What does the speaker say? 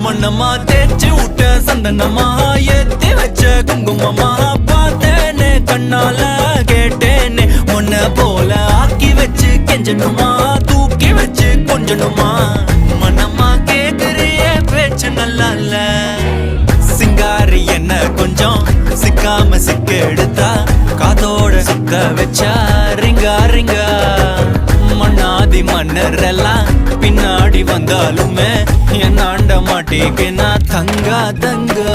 மண்ணம்மா தேய்ச்சி விட்ட சந்தனமா ஏத்தி வச்ச குங்குமமா பார்த்தேனே கண்ணால கேட்டேனே உன்ன போல ஆக்கி வச்சு கெஞ்சணுமா தூக்கி வச்சு கொஞ்சணுமா மண்ணம்மா கேக்குறிய பேச்சு நல்லா இல்ல சிங்காரி என்ன கொஞ்சம் சிக்காம சிக்க எடுத்தா காதோட சுக்க வச்சா ரிங்கா ரிங்கா மண்ணாதி மன்னர் எல்லாம் பின்னாடி வந்தாலுமே என் ஆண்ட மாட்டேக்கு நான் தங்கா தங்கா